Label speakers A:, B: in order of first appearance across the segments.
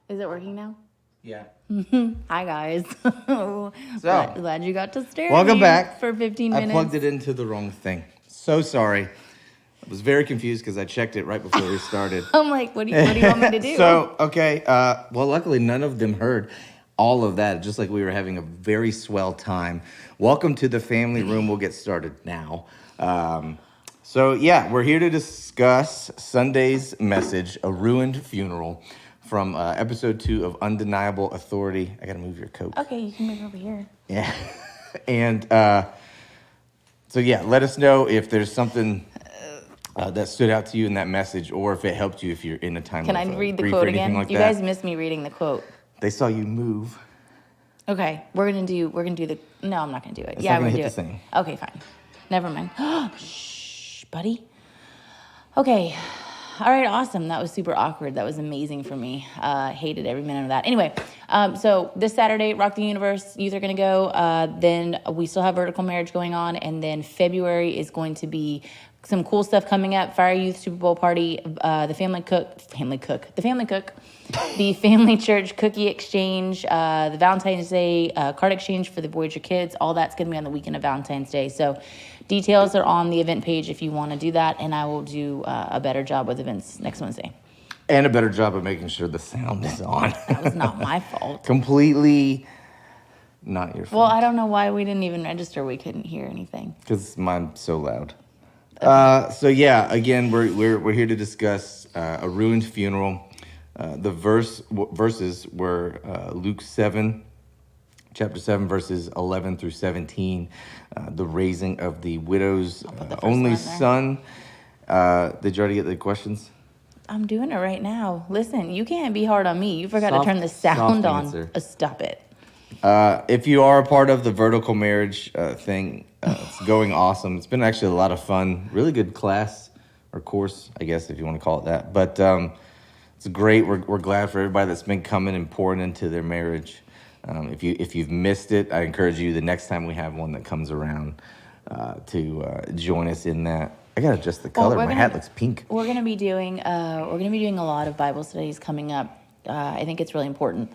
A: Is it working now?
B: Yeah.
A: Hi, guys.
B: So,
A: glad you got to stare at
B: welcome
A: me
B: back.
A: for 15 minutes.
B: I plugged it into the wrong thing. So sorry. I was very confused because I checked it right before we started.
A: I'm like, what do you want me to do?
B: So, okay. Well, luckily, none of them heard all of that, just like we were having a very swell time. Welcome to the family room. We'll get started now. We're here to discuss Sunday's message, A Ruined Funeral, from episode 2 of Undeniable Authority. I got to move your coat.
A: Okay, you can move over here.
B: Yeah. And let us know if there's something that stood out to you in that message, or if it helped you if you're in a time
A: Can
B: of
A: I read the
B: grief
A: quote
B: or anything
A: again?
B: like
A: You
B: that.
A: guys missed me reading the quote.
B: They saw you move.
A: Okay, we're gonna do the. No, I'm not gonna do it.
B: It's
A: yeah,
B: not
A: we're
B: gonna
A: gonna
B: hit
A: do
B: the
A: it.
B: same.
A: Okay, fine. Never mind. Shh, buddy. Okay. All right, awesome. That was super awkward. That was amazing for me. Hated every minute of that. Anyway, so this Saturday, Rock the Universe, youth are going to go. Then we still have Vertical Marriage going on. And then February is going to be some cool stuff coming up. Fire Youth Super Bowl Party, the Family Cook, the Family Church Cookie Exchange, the Valentine's Day card exchange for the Voyager kids. All that's going to be on the weekend of Valentine's Day. So details are on the event page if you want to do that, and I will do a better job with events next Wednesday.
B: And a better job of making sure the sound is on.
A: That was not my fault.
B: Completely not your fault.
A: Well, I don't know why we didn't even register. We couldn't hear anything.
B: Because mine's so loud. Okay. Again, we're here to discuss A Ruined Funeral. The verses were Luke 7, chapter 7, verses 11 through 17. The raising of the widow's only son. Did you already get the questions?
A: I'm doing it right now. Listen, you can't be hard on me. You forgot to turn the sound on.
B: Answer.
A: Stop it.
B: If you are a part of the Vertical Marriage thing, it's going awesome. It's been actually a lot of fun. Really good class or course, I guess, if you want to call it that. But it's great. We're glad for everybody that's been coming and pouring into their marriage. If you've missed it, I encourage you the next time we have one that comes around to join us in that. I gotta adjust the color. My hat looks pink.
A: We're gonna be doing a lot of Bible studies coming up. I think it's really important.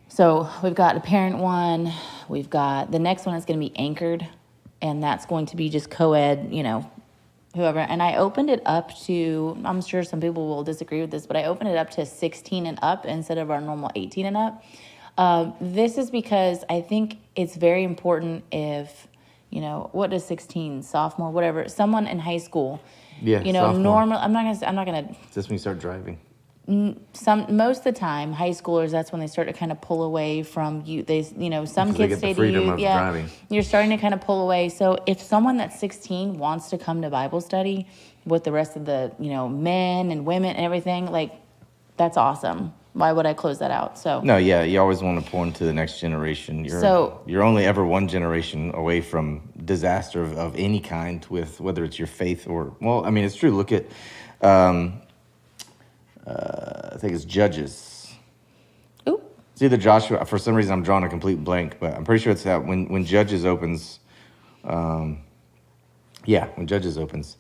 A: So we've got a parent one. We've got the next one is going to be anchored, and that's going to be just co-ed, whoever. And I opened it up to, I'm sure some people will disagree with this, but I opened it up to 16 and up instead of our normal 18 and up. This is because I think it's very important if, what is 16, sophomore, whatever, someone in high school,
B: sophomore.
A: normal. I'm not gonna.
B: Just when you start driving.
A: Most of the time, high schoolers, that's when they start to kind of pull away from you. Some kids stay to you.
B: Driving.
A: You're starting to kind of pull away. So if someone that's 16 wants to come to Bible study with the rest of the, men and women and everything, that's awesome. Why would I close that out? So
B: no, yeah, you always want to pour into the next generation. You're only ever one generation away from disaster of any kind, with whether it's your faith or, it's true. Look at, I think it's Judges.
A: Ooh.
B: It's either Joshua. For some reason, I'm drawing a complete blank, but I'm pretty sure it's that when Judges opens. When Judges opens,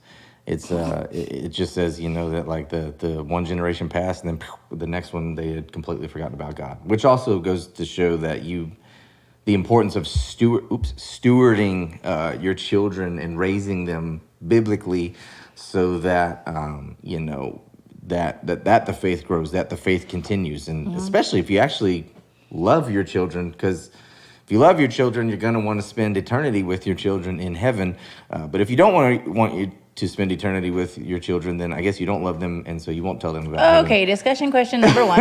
B: it just says that the one generation passed, and then the next one they had completely forgotten about God, which also goes to show that the importance of stewarding your children and raising them biblically, so that that the faith grows, that the faith continues, and especially if you actually love your children, because if you love your children, you're going to want to spend eternity with your children in heaven. But if you don't want you to spend eternity with your children, then I guess you don't love them, and so you won't tell them about heaven.
A: Okay, discussion question number 1.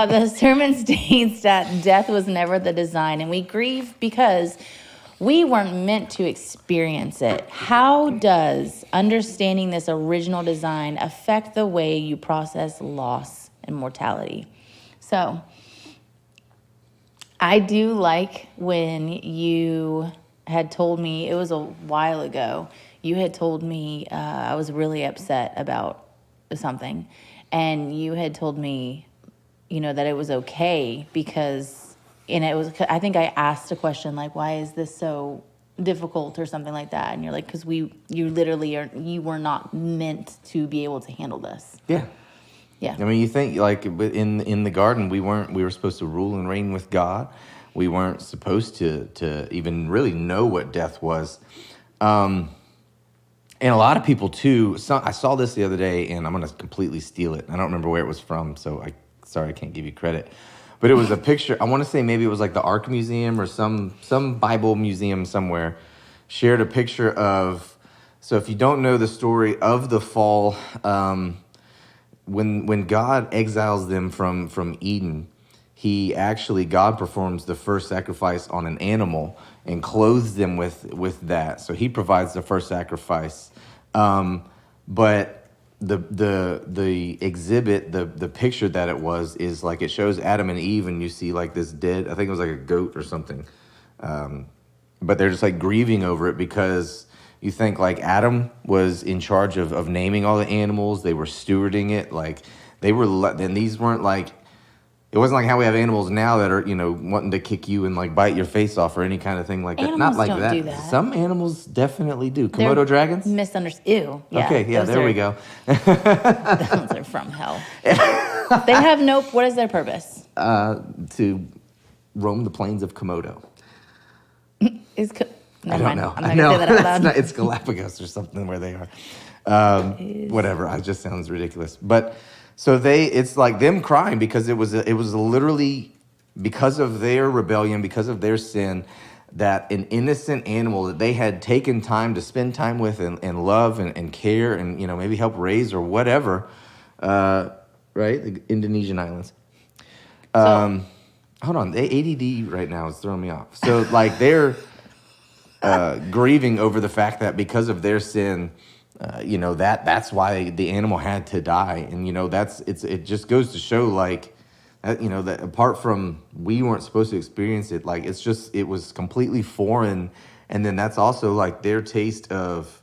A: The sermon states that death was never the design, and we grieve because we weren't meant to experience it. How does understanding this original design affect the way you process loss and mortality? So, I do like when you had told me, it was a while ago, you had told me I was really upset about something, and you had told me, that it was okay because... And it was, I think I asked a question like, why is this so difficult or something like that? And you're like, because you were not meant to be able to handle this.
B: Yeah.
A: Yeah.
B: I mean, you think like in the garden, we were supposed to rule and reign with God. We weren't supposed to even really know what death was. And a lot of people too. I saw this the other day, and I'm gonna completely steal it. I don't remember where it was from, so sorry I can't give you credit. But it was a picture. I want to say maybe it was like the Ark Museum or some Bible museum somewhere shared a picture of. So if you don't know the story of the fall, when God exiles them from Eden, God performs the first sacrifice on an animal and clothes them with that. So he provides the first sacrifice. But the exhibit, the picture that it was is like it shows Adam and Eve, and you see like this dead, I think it was like a goat or something. But they're just like grieving over it because you think like Adam was in charge of naming all the animals. They were stewarding it. Like and these weren't like, it wasn't like how we have animals now that are, wanting to kick you and like bite your face off or any kind of thing like that. Not
A: Animals
B: like
A: don't
B: that.
A: do that.
B: Some animals definitely do. Komodo dragons?
A: Misunderstood. Ew. Yeah,
B: Okay, yeah, there we go.
A: Those are from hell. They have what is their purpose?
B: To roam the plains of Komodo.
A: Never
B: I don't
A: mind.
B: know.
A: I'm not going to say that out loud.
B: It's Galapagos or something where they are. Whatever. It just sounds ridiculous. But so it's like them crying because it was literally because of their rebellion, because of their sin, that an innocent animal that they had taken time to spend time with and love and care and maybe help raise or whatever, right? The Indonesian islands. Hold on, the ADD right now is throwing me off. So like they're grieving over the fact that because of their sin, that's why the animal had to die, and it just goes to show like that apart from we weren't supposed to experience it, like it was completely foreign, and then that's also like their taste of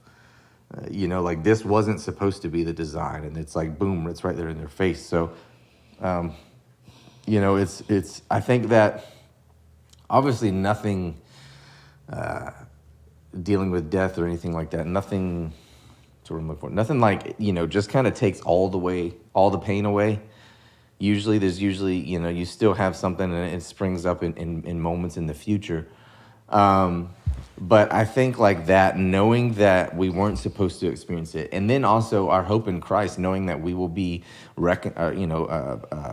B: like this wasn't supposed to be the design, and it's like boom, it's right there in their face. So it's I think that obviously nothing dealing with death or anything like that, nothing. That's what I'm looking for. Nothing like just kind of takes all the pain away. There's usually you still have something and it springs up in moments in the future. But I think like that, knowing that we weren't supposed to experience it, and then also our hope in Christ, knowing that we will be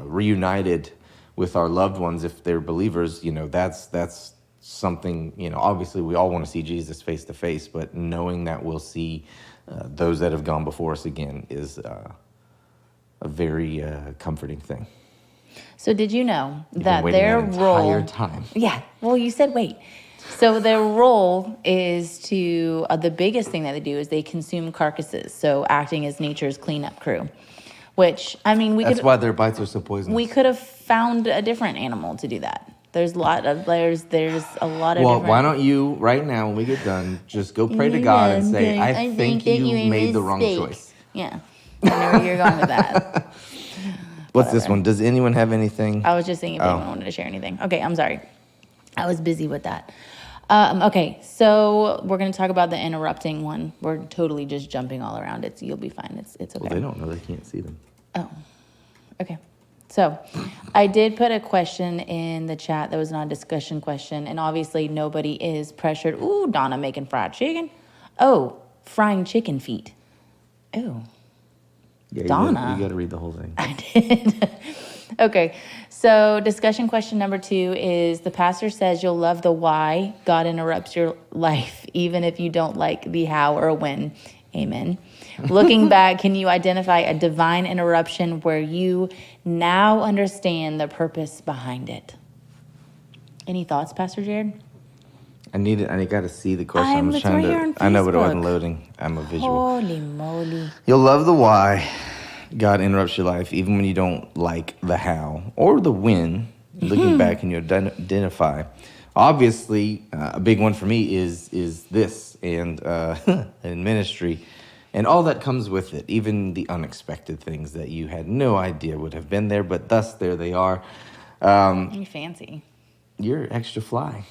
B: reunited with our loved ones if they're believers. That's something. Obviously we all want to see Jesus face to face, but knowing that we'll see those that have gone before us again is a very comforting thing.
A: So did you know
B: You've
A: that
B: been waiting
A: their
B: that
A: role?
B: entire time.
A: Yeah. Well, you said wait. So their role is to the biggest thing that they do is they consume carcasses. So acting as nature's cleanup crew, which I mean
B: That's why their bites are so poisonous.
A: We could have found a different animal to do that. There's a lot of there's a lot of.
B: Well,
A: different...
B: why don't you right now when we get done just go pray to God and say, I think you made the wrong choice.
A: Yeah, I know where you're going with that.
B: What's this one? Does anyone have anything?
A: I was just seeing if anyone wanted to share anything. Okay, I'm sorry. I was busy with that. Okay, so we're going to talk about the interrupting one. We're totally just jumping all around it, so you'll be fine. It's okay.
B: Well, they don't know. They can't see them.
A: Oh, okay. So I did put a question in the chat that was not a discussion question, and obviously nobody is pressured. Ooh, Donna making fried chicken. Oh, frying chicken feet. Ooh.
B: Yeah,
A: Donna.
B: You got to read the whole thing.
A: I did. Okay, so discussion question number 2 is the pastor says you'll love the why God interrupts your life, even if you don't like the how or when. Amen. Looking back, can you identify a divine interruption where you now understand the purpose behind it? Any thoughts, Pastor Jared?
B: I got to see the question.
A: It's right here on
B: I know, but it wasn't
A: Facebook.
B: loading. I'm a visual.
A: Holy moly.
B: You'll love the why God interrupts your life, even when you don't like the how or the when. Looking back, and you identify. Obviously, a big one for me is this and in ministry, and all that comes with it. Even the unexpected things that you had no idea would have been there, but thus there they are.
A: You're fancy.
B: You're extra fly.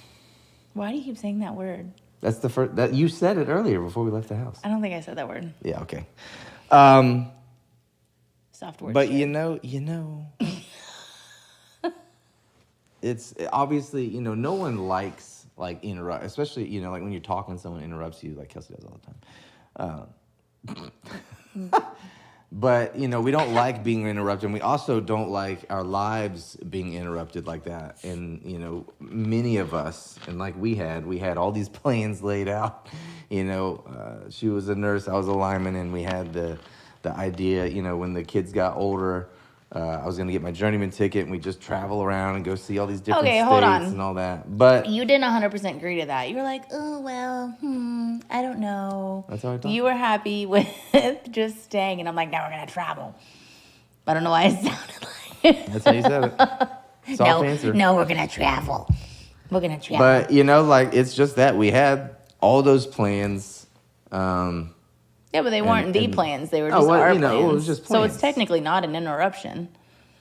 A: Why do you keep saying that word?
B: That's the first that you said it earlier before we left the house.
A: I don't think I said that word.
B: Yeah. Okay.
A: Soft words.
B: But
A: Jared.
B: it's obviously, no one likes like interrupt, especially, like when you're talking, someone interrupts you, like Kelsey does all the time. But, we don't like being interrupted. And we also don't like our lives being interrupted like that. And, many of us, and like we had all these plans laid out. She was a nurse, I was a lineman, and we had the idea, when the kids got older, I was going to get my journeyman ticket, and we just travel around and go see all these different
A: Okay,
B: states
A: hold on.
B: and all that. But
A: You didn't 100% agree to that. You were like, oh, well, I don't know.
B: That's how I talk.
A: You were happy with just staying, and I'm like, now we're going to travel. I don't know why it sounded like
B: That's how you said it. Soft answer.
A: No, we're going to travel. We're going to travel.
B: But, it's just that we had all those plans.
A: Yeah, but they weren't the plans. They were just our plans.
B: It was just
A: So
B: plans.
A: it's technically not an interruption.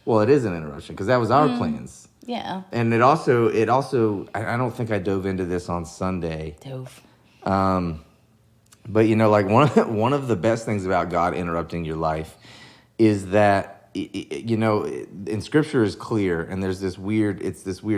B: Well, it is an interruption because that was our plans.
A: Yeah.
B: And it also, I don't think I dove into this on Sunday.
A: Dove.
B: But like one of the best things about God interrupting your life is that in Scripture is clear, and there's this weird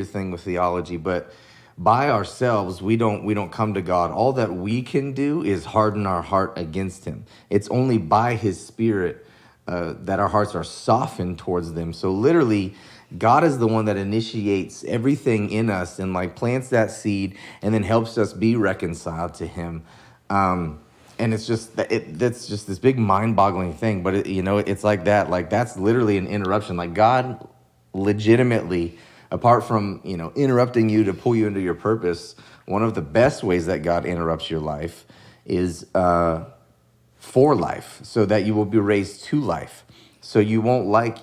B: thing with theology, but by ourselves we don't come to God. All that we can do is harden our heart against Him. It's only by His Spirit that our hearts are softened towards them. So literally, God is the one that initiates everything in us and like plants that seed and then helps us be reconciled to Him. And it's just that's just this big mind-boggling thing. But it's like that. Like that's literally an interruption. Like God legitimately, apart from interrupting you to pull you into your purpose, one of the best ways that God interrupts your life is for life, so that you will be raised to life. So you won't like,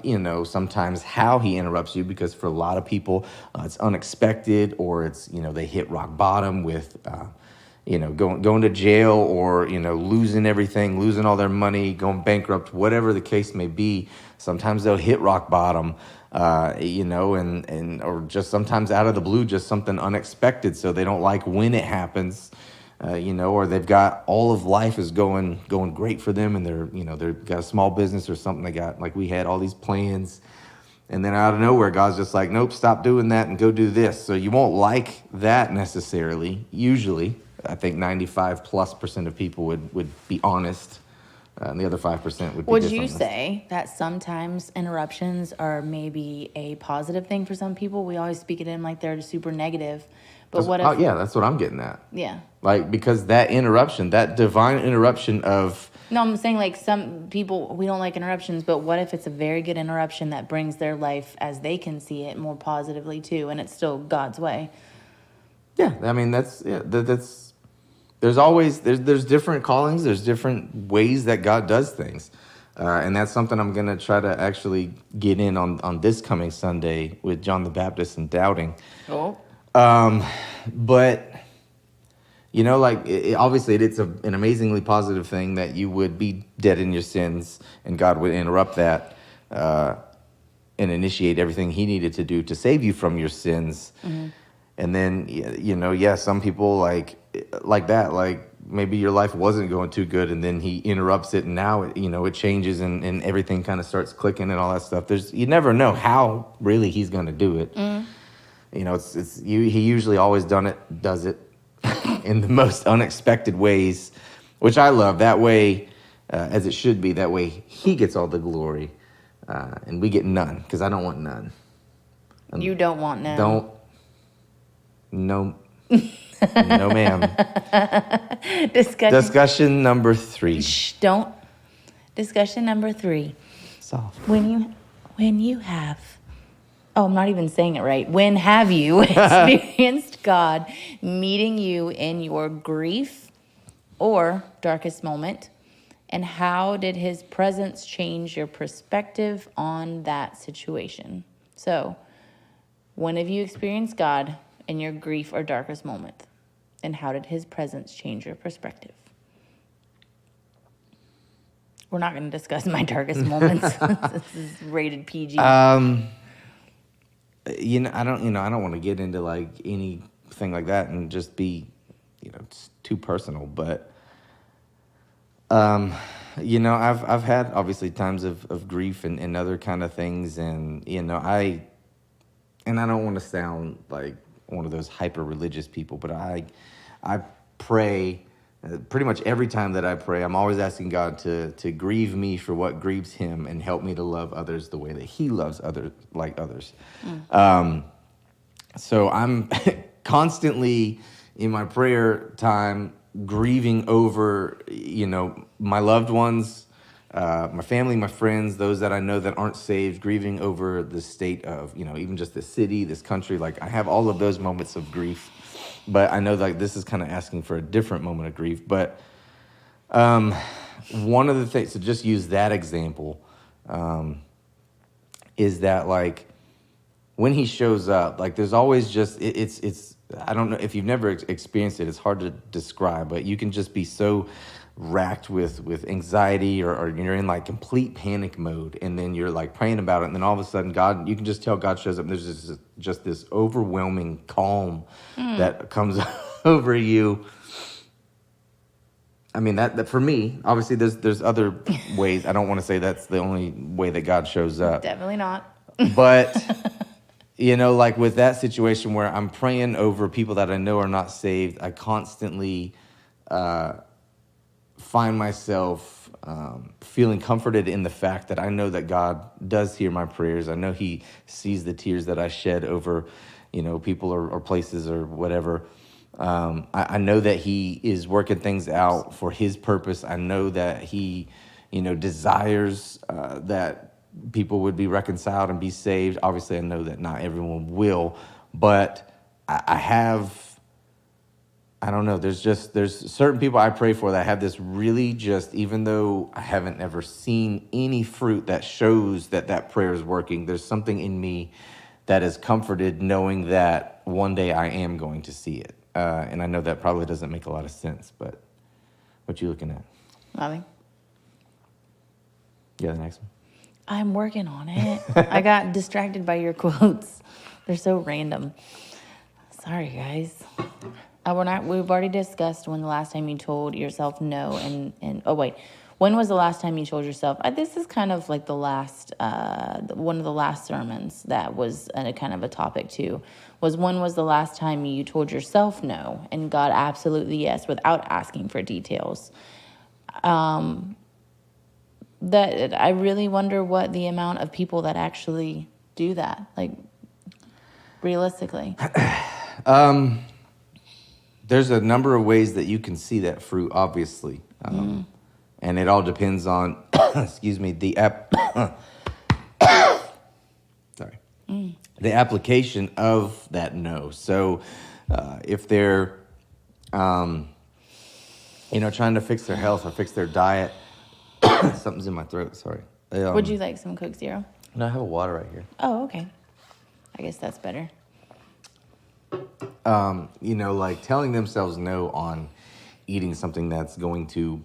B: sometimes how He interrupts you, because for a lot of people, it's unexpected, or it's, they hit rock bottom with, going to jail, or, losing everything, losing all their money, going bankrupt, whatever the case may be. Sometimes they'll hit rock bottom, and or just sometimes out of the blue, just something unexpected. So they don't like when it happens. Or they've got all of life is going great for them, and they've got a small business or something. They got, like we had all these plans, and then out of nowhere, God's just like, nope, stop doing that and go do this. So you won't like that necessarily. Usually, I think 95+% of people would be honest, and the other 5% would be
A: Would
B: dishonest.
A: you say that sometimes interruptions are maybe a positive thing for some people? We always speak it in like they're super negative. But what if...
B: yeah, that's what I'm getting at.
A: Yeah.
B: Like, because that interruption, that divine interruption of...
A: No, I'm saying like some people, we don't like interruptions, but what if it's a very good interruption that brings their life as they can see it more positively too, and it's still God's way?
B: Yeah, I mean, that's... There's always... There's different callings. There's different ways that God does things. And that's something I'm going to try to actually get in on this coming Sunday with John the Baptist and doubting.
A: Oh.
B: But, obviously it's an amazingly positive thing that you would be dead in your sins and God would interrupt that and initiate everything He needed to do to save you from your sins. Mm-hmm. And then, some people like that, like maybe your life wasn't going too good and then He interrupts it, and now, it changes and everything kind of starts clicking and all that stuff. You never know how really He's going to do it. Mm. He usually always does it in the most unexpected ways, which I love. That way, as it should be, that way He gets all the glory, and we get none, because I don't want none.
A: You don't want none.
B: No, ma'am. Discussion number 3.
A: Don't. Discussion number 3.
B: Soft.
A: When you have... Oh, I'm not even saying it right. When have you experienced God meeting you in your grief or darkest moment? And how did His presence change your perspective on that situation? So, when have you experienced God in your grief or darkest moment? And how did His presence change your perspective? We're not going to discuss my darkest moments. This is rated PG.
B: I don't want to get into like anything like that and just be, it's too personal. But I've had obviously times of grief and other kind of things, and I don't want to sound like one of those hyper religious people, but I pray pretty much every time that I pray. I'm always asking God to grieve me for what grieves Him and help me to love others the way that He loves others, like others. So I'm constantly in my prayer time grieving over, my loved ones, my family, my friends, those that I know that aren't saved, grieving over the state of, even just the city, this country. Like, I have all of those moments of grief, but I know like this is kind of asking for a different moment of grief. But one of the things, to just use that example, is that like when He shows up, like there's always just, it's I don't know if you've never experienced it, it's hard to describe, but you can just be so racked with anxiety, or you're in like complete panic mode, and then you're like praying about it, and then all of a sudden you can just tell God shows up, and there's just this overwhelming calm that comes over you. I mean, that for me, obviously there's other ways. I don't want to say that's the only way that God shows up.
A: Definitely not.
B: But like with that situation where I'm praying over people that I know are not saved, I constantly find myself feeling comforted in the fact that I know that God does hear my prayers. I know He sees the tears that I shed over, people or places or whatever. I know that He is working things out for His purpose. I know that He, desires that people would be reconciled and be saved. Obviously, I know that not everyone will, but I don't know. There's certain people I pray for that have this really just, even though I haven't ever seen any fruit that shows that prayer is working, there's something in me that is comforted knowing that one day I am going to see it. And I know that probably doesn't make a lot of sense, but what you looking at?
A: Nothing.
B: Yeah, the next one.
A: I'm working on it. I got distracted by your quotes. They're so random. Sorry, guys. We've already discussed when the last time you told yourself no, and oh wait, when was the last time you told yourself? This is kind of like the last, one of the last sermons that was a kind of a topic too. When was the last time you told yourself no and God absolutely yes without asking for details? That I really wonder what the amount of people that actually do that, like realistically.
B: There's a number of ways that you can see that fruit, obviously. And it all depends on, excuse me, the application of that no. So if they're, trying to fix their health or fix their diet, something's in my throat, sorry.
A: Would you like some Coke Zero?
B: No, I have a water right here.
A: Oh, okay. I guess that's better.
B: Like telling themselves no on eating something that's going to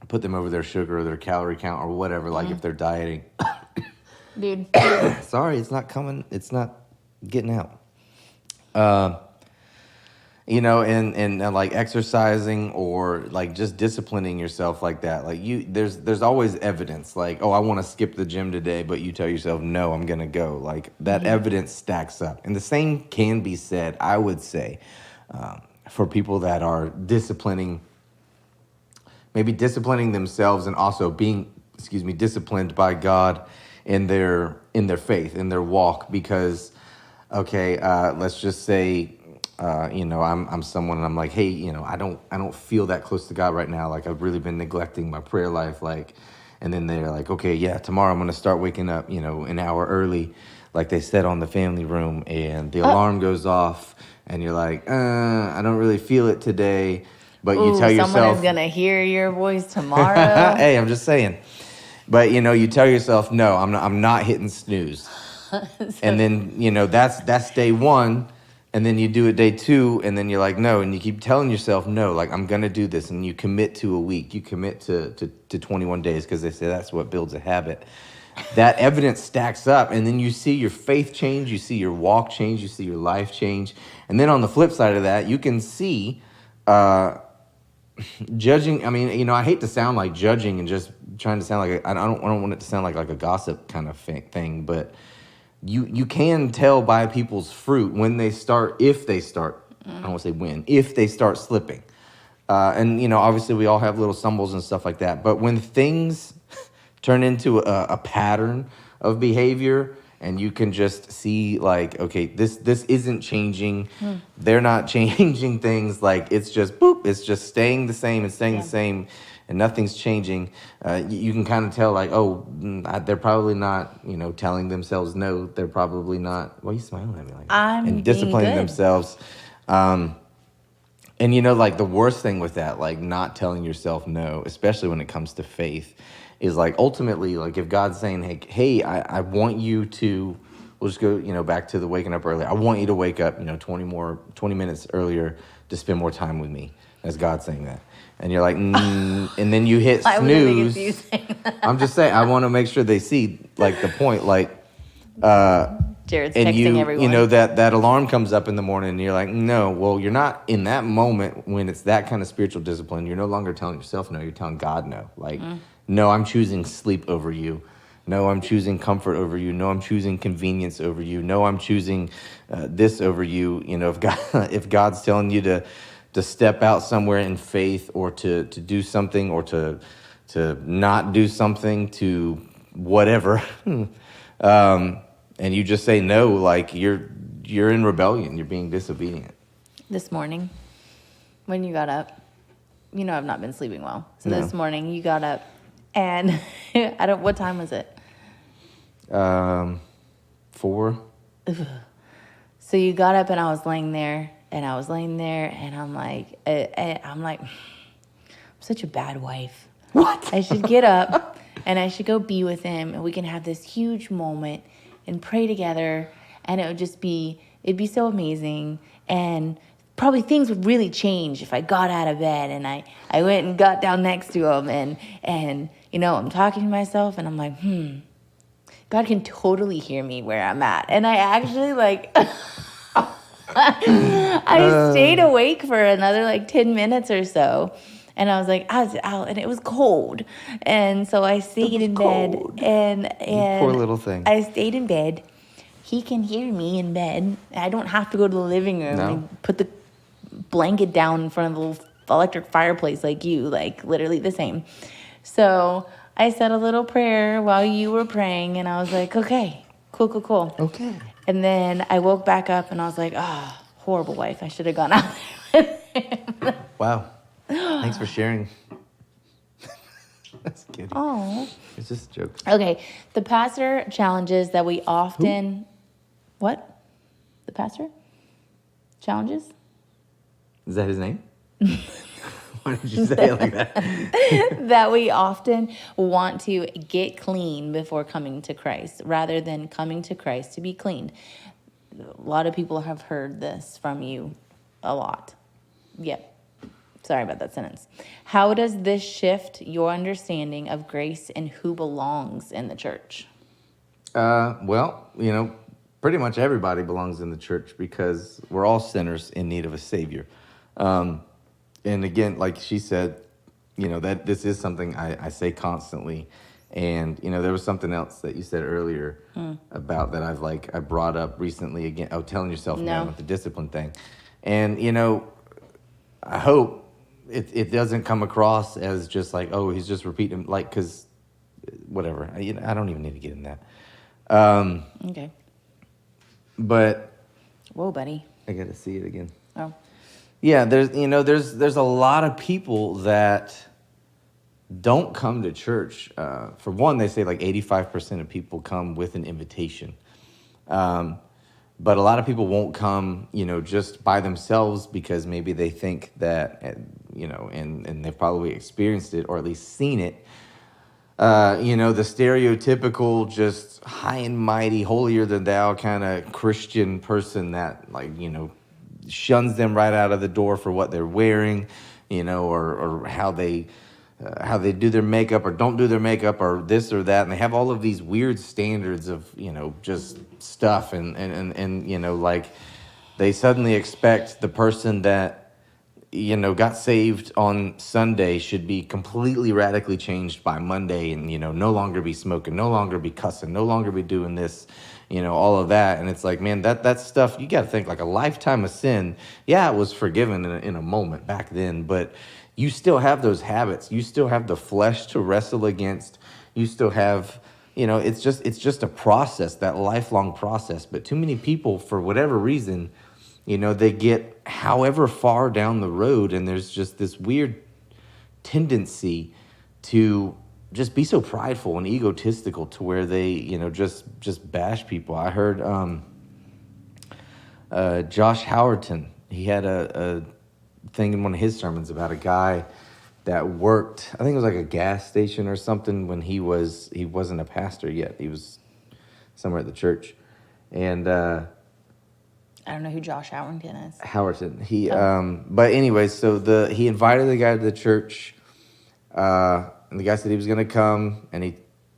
B: put them over their sugar or their calorie count or whatever, like if they're dieting.
A: Dude.
B: Sorry, it's not coming. It's not getting out. And like exercising or like just disciplining yourself like that. Like there's always evidence. Like, oh, I want to skip the gym today, but you tell yourself, no, I'm gonna go. Like that evidence stacks up. And the same can be said, I would say, for people that are disciplining themselves and also being, disciplined by God in their faith, in their walk. Because, okay, let's just say, I'm someone and I'm like, hey, I don't feel that close to God right now. Like I've really been neglecting my prayer life. And then they're like, okay, yeah, tomorrow I'm going to start waking up, an hour early, like they said on the family room, and the alarm goes off and you're like, I don't really feel it today. But you tell yourself,
A: someone is going to hear your voice tomorrow.
B: Hey, I'm just saying. But, you tell yourself, no, I'm not hitting snooze. And then, that's day one. And then you do it day two, and then you're like, no, and you keep telling yourself, no, like, I'm going to do this. And you commit to a week. You commit to 21 days because they say that's what builds a habit. That evidence stacks up, and then you see your faith change. You see your walk change. You see your life change. And then on the flip side of that, you can see judging. I mean, I hate to sound like judging and just trying to sound like I don't want it to sound like a gossip kind of thing, but you can tell by people's fruit when they start, if they start. I don't want to say when, if they start slipping. And obviously we all have little stumbles and stuff like that. But when things turn into a pattern of behavior, and you can just see like, okay, this isn't changing. They're not changing things. Like it's just boop. It's just staying the same and staying the same, and nothing's changing. You can kind of tell like, oh, they're probably not, telling themselves no. They're probabably not. Why are you smiling at me like that?
A: I'm
B: And disciplining
A: being good.
B: themselves. And like the worst thing with that, like not telling yourself no, especially when it comes to faith, is like ultimately like if God's saying, hey, I want you to, we'll just go, back to the waking up earlier. I want you to wake up, 20 minutes earlier to spend more time with me. That's God saying that. And you're like, and then you hit
A: Why would it be
B: snooze.
A: confusing?
B: I'm just saying, I want to make sure they see like the point, like,
A: Jared's
B: and
A: texting everyone.
B: that alarm comes up in the morning and you're like, no, well, you're not in that moment when it's that kind of spiritual discipline. You're no longer telling yourself no, you're telling God no. Like, no, I'm choosing sleep over you. No, I'm choosing comfort over you. No, I'm choosing convenience over you. No, I'm choosing this over you. If God's telling you to step out somewhere in faith, or to do something, or to not do something, to whatever, and you just say no, like you're in rebellion. You're being disobedient.
A: This morning, when you got up, I've not been sleeping well. So
B: No.
A: this morning you got up, and what time was it?
B: 4.
A: So you got up, and I was laying there, and I'm like, I'm such a bad wife.
B: What?
A: I should get up, and I should go be with him, and we can have this huge moment and pray together, and it'd be so amazing, and probably things would really change if I got out of bed, and I went and got down next to him, and I'm talking to myself, and I'm like, God can totally hear me where I'm at. And I actually I stayed awake for another 10 minutes or so. And I was like, I was out, and it was cold. And so I stayed in bed.
B: cold.
A: And
B: Poor little thing.
A: I stayed in bed. He can hear me in bed. I don't have to go to the living room
B: No.
A: and put the blanket down in front of the little electric fireplace like you, literally the same. So I said a little prayer while you were praying, and I was like, okay, cool.
B: Okay.
A: And then I woke back up, and I was like, horrible wife. I should have gone out there with him.
B: Wow. Thanks for sharing. That's kidding.
A: Oh.
B: It's just jokes.
A: Okay, the pastor challenges that we often... What? The pastor? Challenges?
B: Is that his name? Why did you say it like that?
A: That we often want to get clean before coming to Christ, rather than coming to Christ to be cleaned. A lot of people have heard this from you a lot. Yep. Sorry about that sentence. How does this shift your understanding of grace and who belongs in the church?
B: Well, pretty much everybody belongs in the church because we're all sinners in need of a savior. And again, like she said, that this is something I say constantly. And, there was something else that you said earlier about that I brought up recently again. Oh, telling yourself no with the discipline thing. And, I hope it doesn't come across as just like, oh, he's just repeating, because whatever. I don't even need to get in that.
A: Okay.
B: But
A: Whoa, buddy.
B: I got to see it again.
A: Oh.
B: Yeah, there's a lot of people that don't come to church. For one, they say 85% of people come with an invitation. But a lot of people won't come, just by themselves because maybe they think that, and they've probably experienced it or at least seen it. The stereotypical just high and mighty, holier than thou kind of Christian person that shuns them right out of the door for what they're wearing, or how they do their makeup or don't do their makeup or this or that. And they have all of these weird standards of, just stuff. And they suddenly expect the person that, got saved on Sunday should be completely radically changed by Monday, and no longer be smoking, no longer be cussing, no longer be doing this, all of that. And it's like, man, that stuff, you got to think, like, a lifetime of sin. Yeah, it was forgiven in a moment back then, but you still have those habits. You still have the flesh to wrestle against. You still have, it's just a process, that lifelong process. But too many people, for whatever reason, they get however far down the road, and there's just this weird tendency to just be so prideful and egotistical to where they, just bash people. I heard Josh Howerton, he had a thing in one of his sermons about a guy that worked, I think it was like a gas station or something, when he wasn't a pastor yet. He was somewhere at the church. And
A: I don't know who Josh Howerton is.
B: Howerton. But anyways, so he invited the guy to the church, and the guy said he was going to come, and he,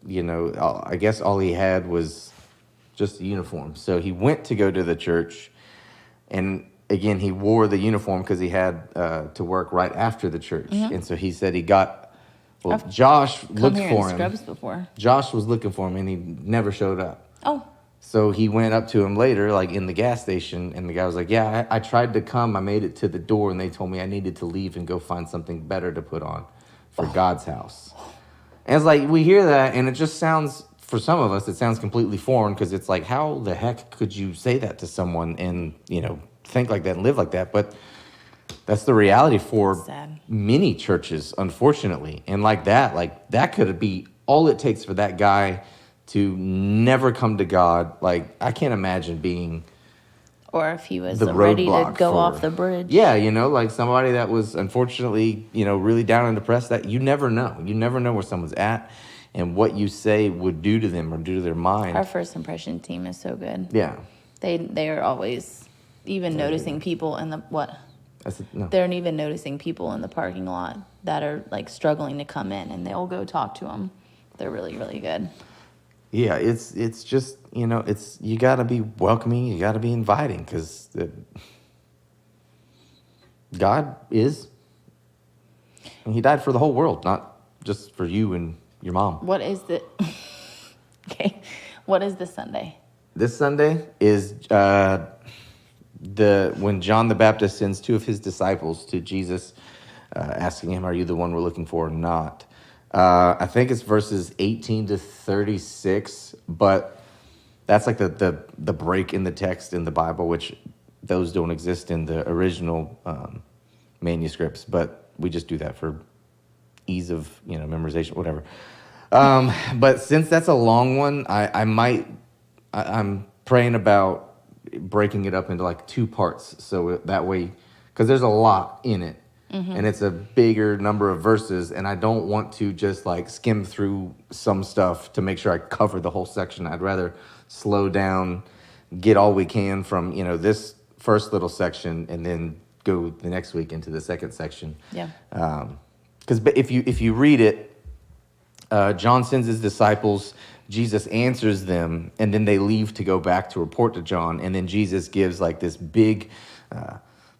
B: I guess all he had was just a uniform. So he went to go to the church, and again, he wore the uniform because he had to work right after the church. Mm-hmm. And so he said Josh looked for him.
A: Scrubs before.
B: Josh was looking for him, and he never showed up.
A: Oh.
B: So he went up to him later, like in the gas station, and the guy was like, yeah, I tried to come. I made it to the door, and they told me I needed to leave and go find something better to put on for God's house. And it's like, we hear that, and it just sounds, for some of us, it sounds completely foreign, because it's like, how the heck could you say that to someone and, think like that and live like that? But that's the reality for many churches, unfortunately. And like that could be all it takes for that guy to never come to God. Like, I can't imagine being,
A: or if he was ready to go off the bridge.
B: Yeah, like somebody that was unfortunately, really down and depressed. That you never know. You never know where someone's at and what you say would do to them or do to their mind.
A: Our first impression team is so good.
B: Yeah.
A: They are always even noticing people in the They're even noticing people in the parking lot that are like struggling to come in, and they'll go talk to them. They're really, really good.
B: Yeah, it's just, you got to be welcoming, you got to be inviting, because God is, and he died for the whole world, not just for you and your mom.
A: What is this Sunday?
B: This Sunday is when John the Baptist sends two of his disciples to Jesus, asking him, are you the one we're looking for or not? I think it's verses 18 to 36, but that's like the break in the text in the Bible, which those don't exist in the original manuscripts, but we just do that for ease of memorization, whatever. But since that's a long one, I'm praying about breaking it up into like two parts, so that way, because there's a lot in it. Mm-hmm. And it's a bigger number of verses, and I don't want to just like skim through some stuff to make sure I cover the whole section. I'd rather slow down, get all we can from this first little section, and then go the next week into the second section.
A: Yeah.
B: Because if you read it, John sends his disciples, Jesus answers them, and then they leave to go back to report to John, and then Jesus gives like this big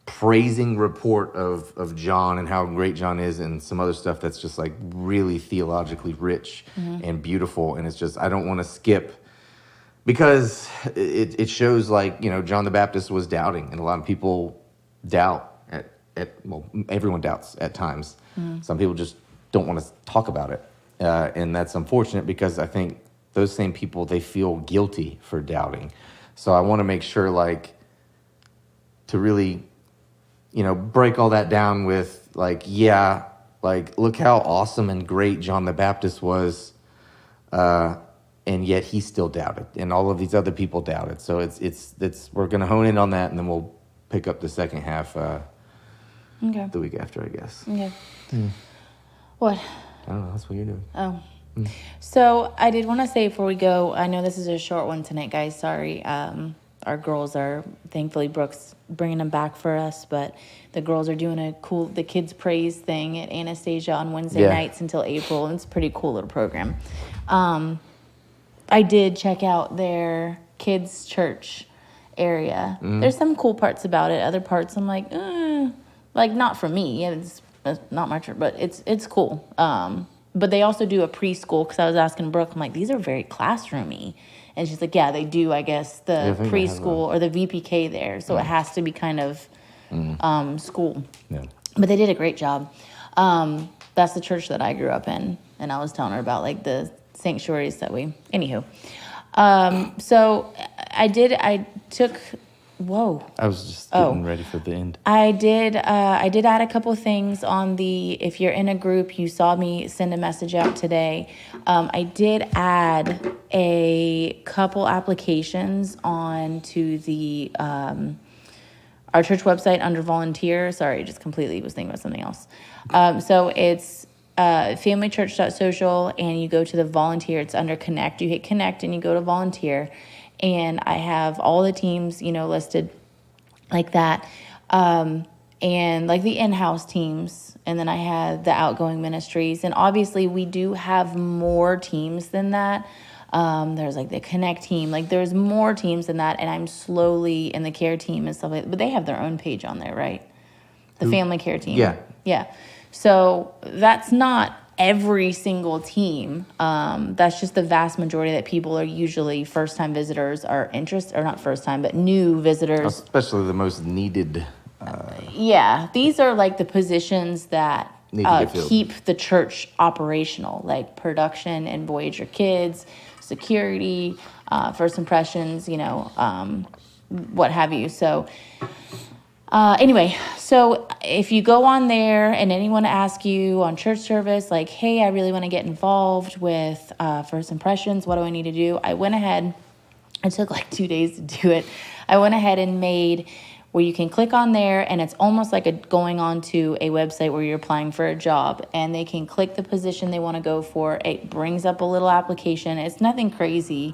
B: praising report of John and how great John is, and some other stuff that's just like really theologically rich and beautiful. And it's just, I don't want to skip, because it shows like, John the Baptist was doubting, and a lot of people doubt well, everyone doubts at times. Some people just don't want to talk about it. And that's unfortunate, because I think those same people, they feel guilty for doubting. So I want to make sure to really, break all that down with look how awesome and great John the Baptist was, and yet he still doubted, and all of these other people doubted. So it's we're going to hone in on that, and then we'll pick up the second half the week after, I guess.
A: Okay. What?
B: I don't know. That's what you're doing.
A: Oh. So I did want to say before we go, I know this is a short one tonight, guys. Sorry. Our girls are, thankfully, Brooke's bringing them back for us, but the girls are doing the kids praise thing at Anastasia on Wednesday nights until April, and it's a pretty cool little program. I did check out their kids' church area. There's some cool parts about it. Other parts I'm like, like not for me. It's not my church, but it's cool. But they also do a preschool because I was asking Brooke, I'm like, these are very classroomy. And she's like, yeah, they do, I guess, the
B: I think they have
A: preschool or the VPK there. So it has to be kind of school.
B: Yeah.
A: But they did a great job. That's the church that I grew up in. And I was telling her about like the sanctuaries that anywho. So I took, whoa.
B: I was just getting ready for the end.
A: I did add a couple things on if you're in a group, you saw me send a message out today. I did add a couple applications onto the, our church website under volunteer. Sorry, just completely was thinking about something else. So it's, familychurch.social, and you go to the volunteer. It's under connect. You hit connect and you go to volunteer, and I have all the teams, listed like that, and like the in-house teams, and then I had the outgoing ministries, and obviously we do have more teams than that. There's like the connect team, like there's more teams than that, and I'm slowly in the care team and stuff like that, but they have their own page on there, right? The family care team. Yeah. So that's not every single team. That's just the vast majority that people are usually first-time visitors are interested, or not first-time, but new visitors.
B: Especially the most needed.
A: Yeah, these are like the positions that
B: Need to get filled.
A: keep the church operational, like production and Voyager Kids, security, first impressions, what have you. So anyway, so if you go on there and anyone asks you on church service, like, hey, I really want to get involved with first impressions, what do I need to do? I went ahead, it took like 2 days to do it. I went ahead and made where you can click on there, and it's almost like going on to a website where you're applying for a job, and they can click the position they want to go for. It brings up a little application. It's nothing crazy.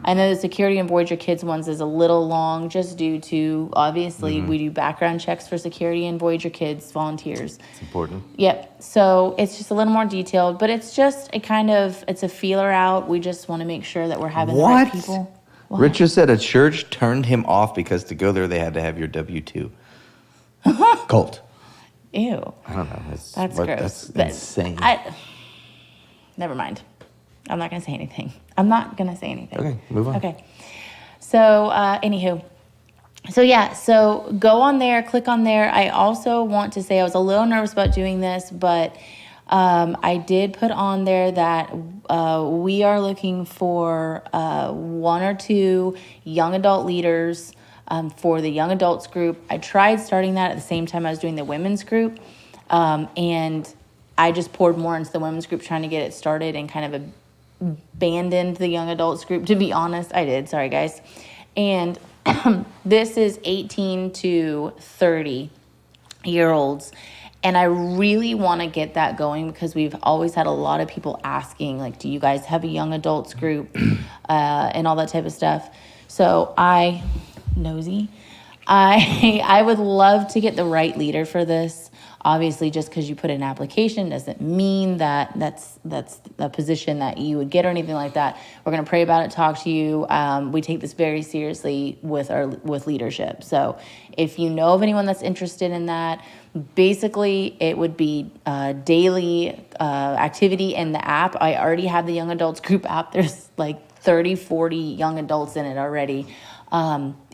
A: I know the security and Voyager Kids ones is a little long just due to, obviously, we do background checks for security and Voyager Kids volunteers.
B: It's important.
A: Yep. So it's just a little more detailed, but it's just it's a feeler out. We just want to make sure that we're having the right people. What?
B: Richard said a church turned him off because to go there they had to have your W-2. Cult.
A: Ew.
B: I don't know.
A: That's gross.
B: That's insane.
A: Never mind. I'm not going to say anything.
B: Okay, move on.
A: Okay. So, anywho. So, yeah. So, go on there. Click on there. I also want to say I was a little nervous about doing this, but I did put on there that we are looking for 1 or 2 young adult leaders for the young adults group. I tried starting that at the same time I was doing the women's group, and I just poured more into the women's group trying to get it started and kind of abandoned the young adults group, to be honest. I did. Sorry, guys. And this is 18 to 30-year-olds. And I really want to get that going because we've always had a lot of people asking, like, do you guys have a young adults group and all that type of stuff. So I would love to get the right leader for this. Obviously, just because you put an application doesn't mean that that's a position that you would get or anything like that. We're going to pray about it, talk to you. We take this very seriously with leadership. So if you know of anyone that's interested in that, basically it would be daily activity in the app. I already have the young adults group app. There's like 30, 40 young adults in it already.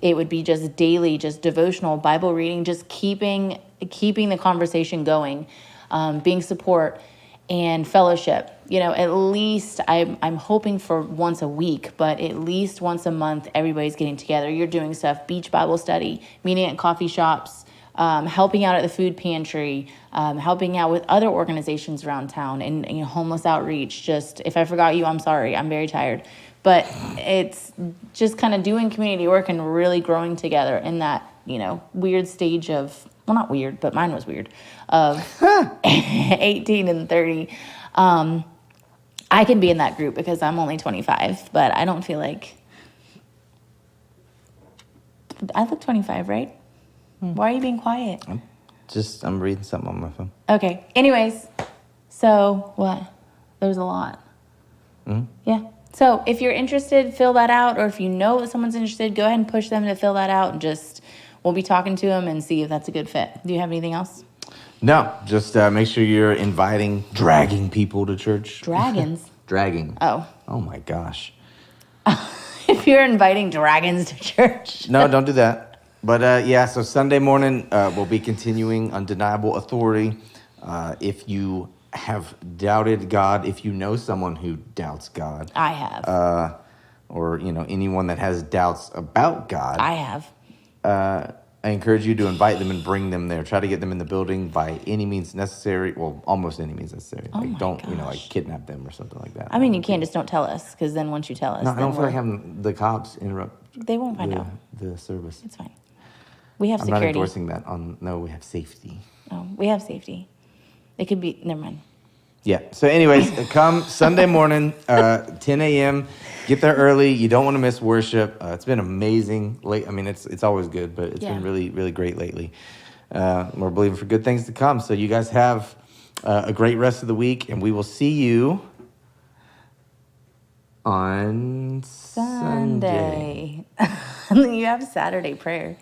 A: It would be just daily, just devotional, Bible reading, just keeping the conversation going, being support and fellowship. At least I'm hoping for once a week, but at least once a month, everybody's getting together. You're doing stuff, beach Bible study, meeting at coffee shops, helping out at the food pantry, helping out with other organizations around town and homeless outreach. Just, if I forgot you, I'm sorry. I'm very tired. But it's just kind of doing community work and really growing together in that, weird stage of, well, not weird, but mine was weird, of 18 and 30. I can be in that group because I'm only 25, but I don't feel like, I look 25, right? Why are you being quiet?
B: I'm reading something on my phone.
A: Okay. Anyways, so what? There's a lot. Yeah. So if you're interested, fill that out. Or if you know that someone's interested, go ahead and push them to fill that out. And we'll be talking to them and see if that's a good fit. Do you have anything else?
B: No, just make sure you're dragging people to church.
A: Dragons.
B: Dragging.
A: Oh.
B: Oh my gosh.
A: If you're inviting dragons to church.
B: No, don't do that. But yeah, so Sunday morning we'll be continuing Undeniable Authority. If you have doubted God, if you know someone who doubts God,
A: I have.
B: or anyone that has doubts about God,
A: I have.
B: I encourage you to invite them and bring them there. Try to get them in the building by any means necessary. Well, almost any means necessary.
A: Oh
B: Like
A: my
B: don't like
A: gosh.
B: kidnap them or something like that.
A: I mean, you can't just don't tell us, because then once you tell us,
B: No, I
A: then
B: don't feel like having the cops interrupt
A: they won't find out.
B: the service.
A: It's fine. We have
B: I'm not
A: security.
B: endorsing that. No, we have safety.
A: Oh, we have safety. It could be. Never mind.
B: Yeah. So, anyways, come Sunday morning, 10 a.m. Get there early. You don't want to miss worship. It's been amazing. I mean, it's always good, but it's been really, really great lately. We're believing for good things to come. So, you guys have a great rest of the week, and we will see you on Sunday.
A: Sunday. You have Saturday prayer.